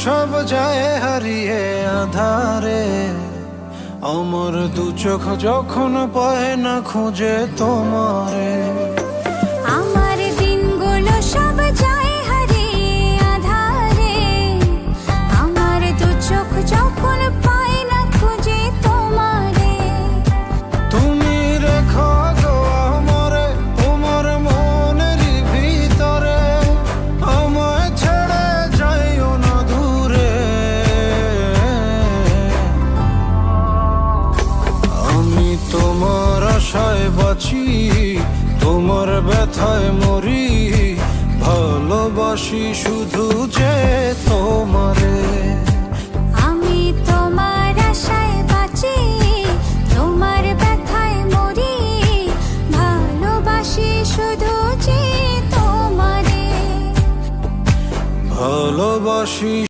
সব যায় হারিয়ে আধারে, আমার দু চোখ যখন পায় না খুঁজে তোমারে। আমার দিনগুলো সব যায় হারিয়ে আঁধারে, আমার দু চোখ যখন পায় না খুঁজে তোমারে। তুমি রেখো গো আমারে তোমার মনের ভিতরে, আমায় ছেড়ে যাইও না দূরে। আমি তোমার আশায় বাঁচি, তোমার ব্যথায় মরি, ভালোবাসি শুধু যে তোমারে। আমি তোমার আশায় বাঁচি, তোমার ব্যথায় মরি, ভালোবাসি শুধু যে তোমারে। ভালোবাসি